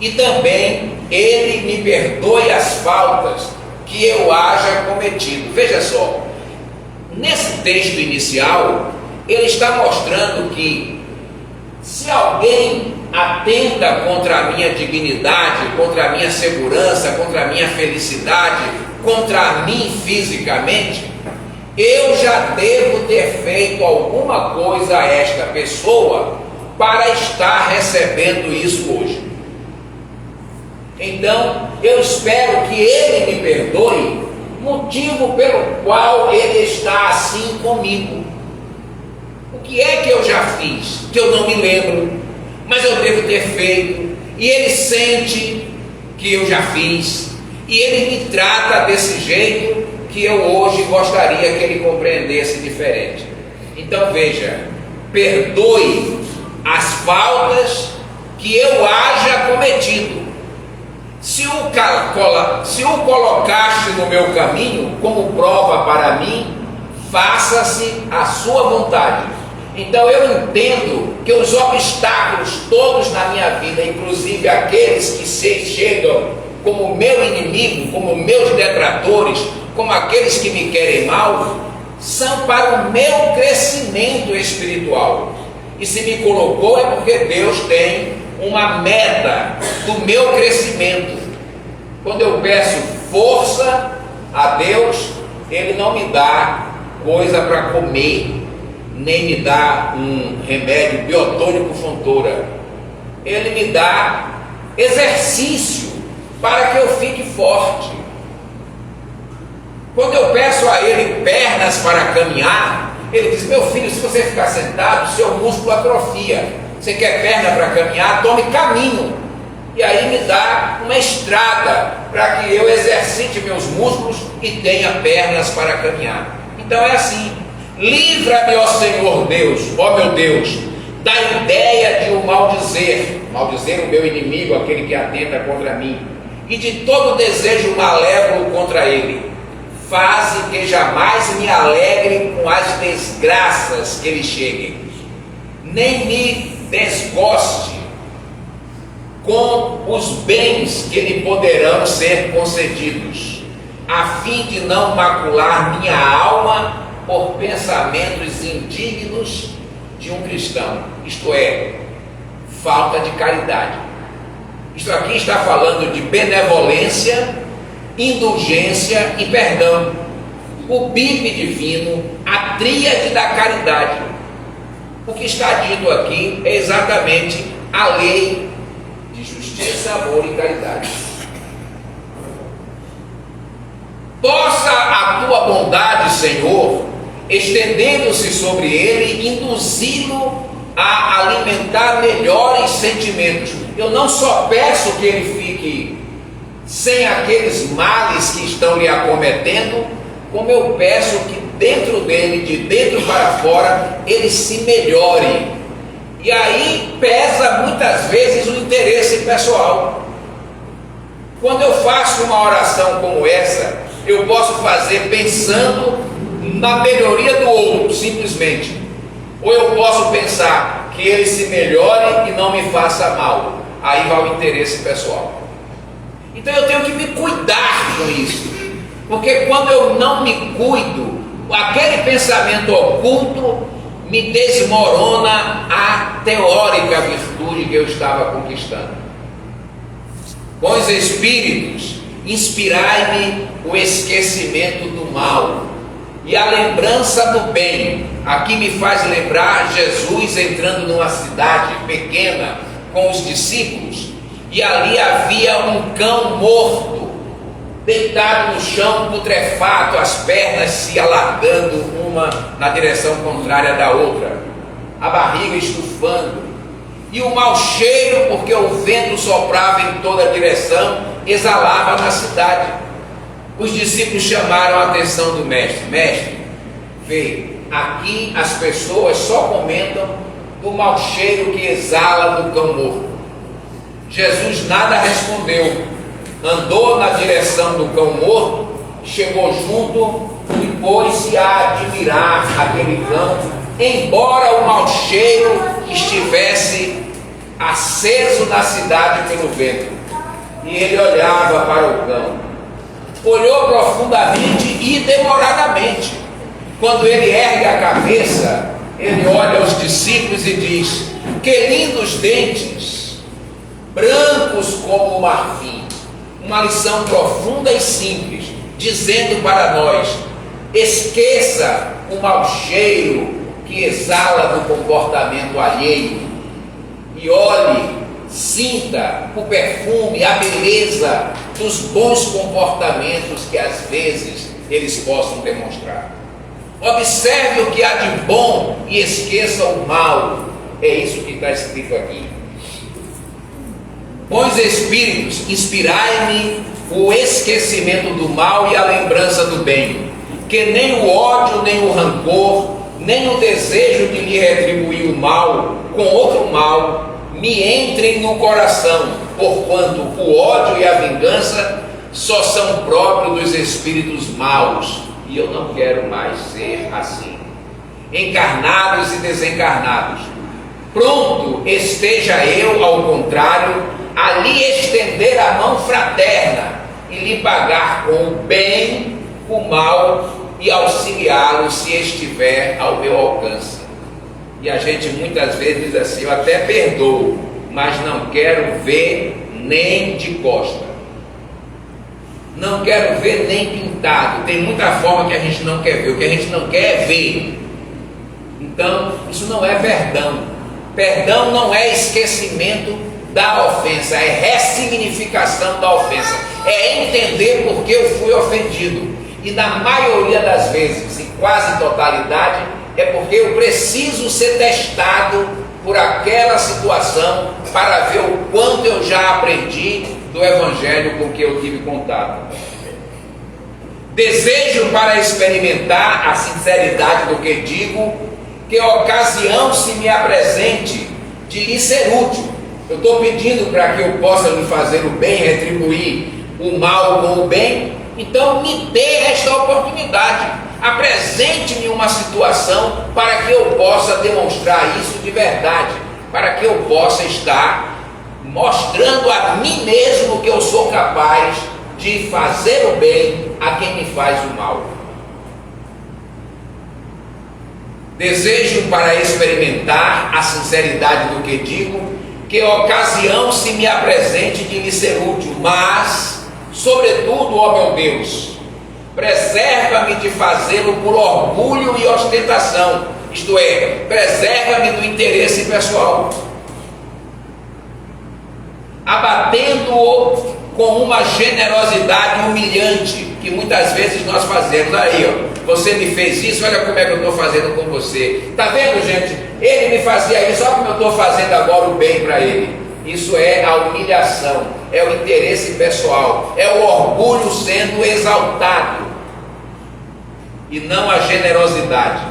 e também ele me perdoe as faltas que eu haja cometido. Veja só, nesse texto inicial, ele está mostrando que se alguém atenta contra a minha dignidade, contra a minha segurança, contra a minha felicidade, contra mim fisicamente, eu já devo ter feito alguma coisa a esta pessoa para estar recebendo isso hoje. Então, eu espero que ele me perdoe, motivo pelo qual ele está assim comigo. O que é que eu já fiz, que eu não me lembro, mas eu devo ter feito, e ele sente que eu já fiz, e ele me trata desse jeito que eu hoje gostaria que ele compreendesse diferente. Então veja, perdoe as faltas que eu haja cometido. Se o colocaste no meu caminho como prova para mim, faça-se a sua vontade. Então eu entendo que os obstáculos todos na minha vida, inclusive aqueles que chegam como meu inimigo, como meus detratores, como aqueles que me querem mal, são para o meu crescimento espiritual. E se me colocou é porque Deus tem uma meta do meu crescimento. Quando eu peço força a Deus, Ele não me dá coisa para comer, nem me dá um remédio biotônico fontoura. Ele me dá exercício para que eu fique forte. Quando eu peço a Ele pernas para caminhar, Ele diz: meu filho, se você ficar sentado, seu músculo atrofia. Você quer perna para caminhar? Tome caminho. E aí me dá uma estrada para que eu exercite meus músculos e tenha pernas para caminhar. Então é assim: livra-me, ó Senhor Deus, ó meu Deus, da ideia de o maldizer o meu inimigo, aquele que atenta contra mim, e de todo desejo malévolo contra ele. Faze que jamais me alegre com as desgraças que lhe cheguem, nem me desgoste com os bens que lhe poderão ser concedidos, a fim de não macular minha alma por pensamentos indignos de um cristão, isto é, falta de caridade. Isto aqui está falando de benevolência, indulgência e perdão, o BIP divino, a tríade da caridade. O que está dito aqui é exatamente a lei de justiça, amor e caridade. Possa a tua bondade, Senhor, estendendo-se sobre ele, induzi-lo a alimentar melhores sentimentos. Eu não só peço que ele fique sem aqueles males que estão lhe acometendo, como eu peço que dentro dele, de dentro para fora, ele se melhore. E aí pesa muitas vezes o interesse pessoal. Quando eu faço uma oração como essa, eu posso fazer pensando na melhoria do outro, simplesmente. Ou eu posso pensar que ele se melhore e não me faça mal. Aí vai o interesse pessoal. Então eu tenho que me cuidar com isso, porque quando eu não me cuido, aquele pensamento oculto me desmorona a teórica virtude que eu estava conquistando. Bons espíritos, inspirai-me o esquecimento do mal e a lembrança do bem. Aqui me faz lembrar Jesus entrando numa cidade pequena com os discípulos, e ali havia um cão morto, deitado no chão, putrefato, as pernas se alargando uma na direção contrária da outra, a barriga estufando, e o mau cheiro, porque o vento soprava em toda direção, exalava na cidade. Os discípulos chamaram a atenção do mestre: mestre, veio, aqui as pessoas só comentam do mau cheiro que exala do cão morto. Jesus nada respondeu, andou na direção do cão morto, chegou junto e pôs-se a admirar aquele cão, embora o mau cheiro estivesse aceso na cidade pelo vento. E ele olhava para o cão, olhou profundamente e demoradamente. Quando ele ergue a cabeça, ele olha os discípulos e diz: que lindos dentes, brancos como o marfim. Uma lição profunda e simples, dizendo para nós: esqueça o mau cheiro que exala do comportamento alheio e olhe, sinta o perfume, a beleza dos bons comportamentos que às vezes eles possam demonstrar. Observe o que há de bom e esqueça o mal. É isso que está escrito aqui. Bons espíritos, inspirai-me o esquecimento do mal e a lembrança do bem, que nem o ódio, nem o rancor, nem o desejo de lhe retribuir o mal com outro mal me entrem no coração, porquanto o ódio e a vingança só são próprios dos espíritos maus, e eu não quero mais ser assim. Encarnados e desencarnados, pronto esteja eu, ao contrário, a lhe estender a mão fraterna e lhe pagar com o bem o mal e auxiliá-lo se estiver ao meu alcance. E a gente muitas vezes diz assim: eu até perdoo, mas não quero ver nem de costa, não quero ver nem pintado. Tem muita forma que a gente não quer ver, o que a gente não quer é ver. Então isso não é perdão. Perdão não é esquecimento da ofensa, é ressignificação da ofensa, é entender por que eu fui ofendido. E na maioria das vezes, em quase totalidade, é porque eu preciso ser testado por aquela situação para ver o quanto eu já aprendi do Evangelho com que eu tive contato. Desejo para experimentar a sinceridade do que digo, que a ocasião se me apresente de lhe ser útil. Eu estou pedindo para que eu possa lhe fazer o bem, retribuir o mal com o bem. Então me dê esta oportunidade, apresente-me uma situação para que eu possa demonstrar isso de verdade, para que eu possa estar mostrando a mim mesmo que eu sou capaz de fazer o bem a quem me faz o mal. Desejo para experimentar a sinceridade do que digo, que a ocasião se me apresente de lhe ser útil, mas sobretudo, ó meu Deus, preserva-me de fazê-lo por orgulho e ostentação, isto é, preserva-me do interesse pessoal, abatendo-o com uma generosidade humilhante, que muitas vezes nós fazemos. Aí, ó, você me fez isso, olha como é que eu estou fazendo com você. Está vendo, gente? Ele me fazia isso, olha como eu estou fazendo agora o bem para ele. Isso é a humilhação, é o interesse pessoal, é o orgulho sendo exaltado e não a generosidade,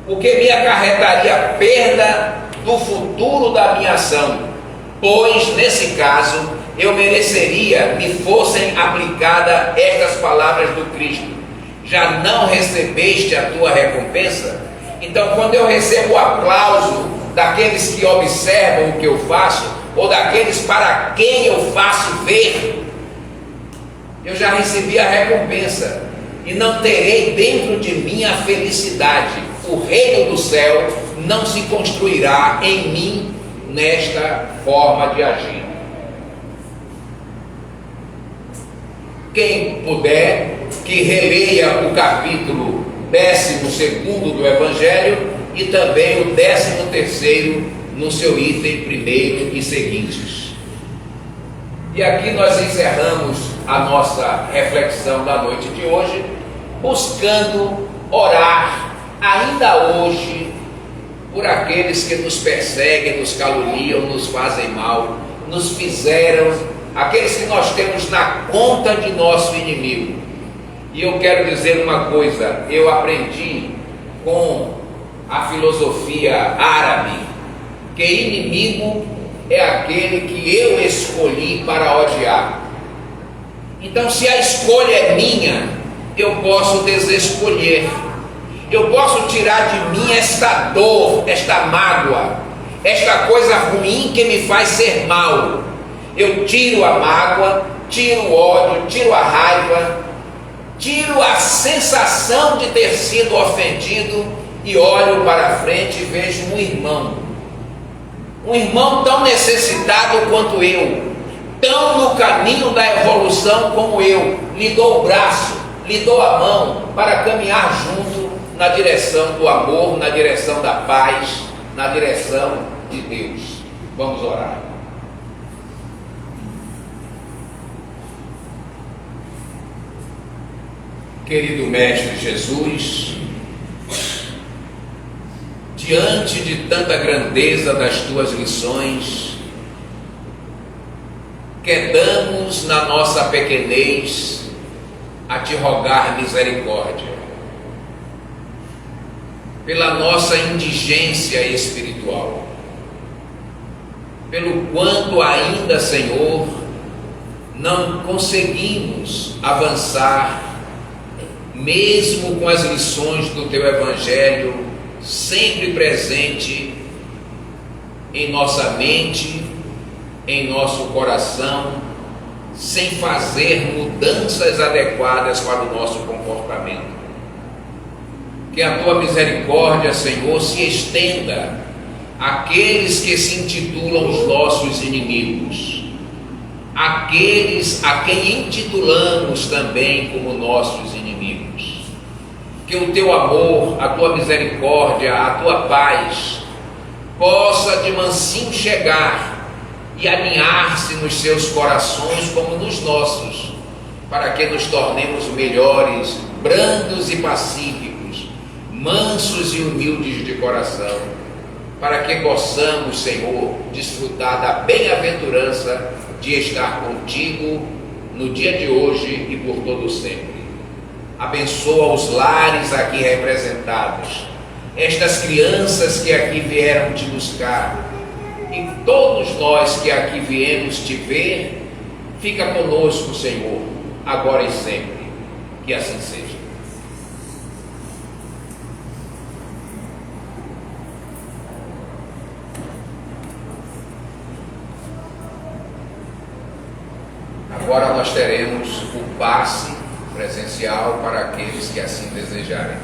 o que me acarretaria perda do futuro da minha ação, pois nesse caso eu mereceria me fossem aplicadas estas palavras do Cristo: já não recebeste a tua recompensa? Então, quando eu recebo o aplauso daqueles que observam o que eu faço, ou daqueles para quem eu faço ver, eu já recebi a recompensa, e não terei dentro de mim a felicidade. O reino do céu não se construirá em mim nesta forma de agir. Quem puder, que releia o capítulo 12º do Evangelho e também o 13º no seu item 1º e seguintes. E aqui nós encerramos a nossa reflexão da noite de hoje, buscando orar ainda hoje por aqueles que nos perseguem, nos caluniam, nos fazem mal, nos fizeram, aqueles que nós temos na conta de nosso inimigo. E eu quero dizer uma coisa: eu aprendi com a filosofia árabe, que inimigo é aquele que eu escolhi para odiar. Então, se a escolha é minha, eu posso desescolher. Eu posso tirar de mim esta dor, esta mágoa, esta coisa ruim que me faz ser mal. Eu tiro a mágoa, tiro o ódio, tiro a raiva, tiro a sensação de ter sido ofendido e olho para frente e vejo um irmão tão necessitado quanto eu, tão no caminho da evolução como eu. Lhe dou o braço, lhe dou a mão para caminhar junto na direção do amor, na direção da paz, na direção de Deus. Vamos orar. Querido Mestre Jesus, diante de tanta grandeza das tuas lições, quedamos na nossa pequenez a te rogar misericórdia, pela nossa indigência espiritual, pelo quanto ainda, Senhor, não conseguimos avançar, mesmo com as lições do teu Evangelho sempre presente em nossa mente, em nosso coração, sem fazer mudanças adequadas para o nosso comportamento. Que a tua misericórdia, Senhor, se estenda àqueles que se intitulam os nossos inimigos, aqueles a quem intitulamos também como nossos inimigos. Que o teu amor, a tua misericórdia, a tua paz possa de mansinho chegar e alinhar-se nos seus corações como nos nossos, para que nos tornemos melhores, brandos e pacíficos, mansos e humildes de coração, para que possamos, Senhor, desfrutar da bem-aventurança de estar contigo no dia de hoje e por todo sempre. Abençoa os lares aqui representados, estas crianças que aqui vieram te buscar, e todos nós que aqui viemos te ver. Fica conosco, Senhor, agora e sempre, que assim seja. Agora nós teremos o passe presencial para aqueles que assim desejarem.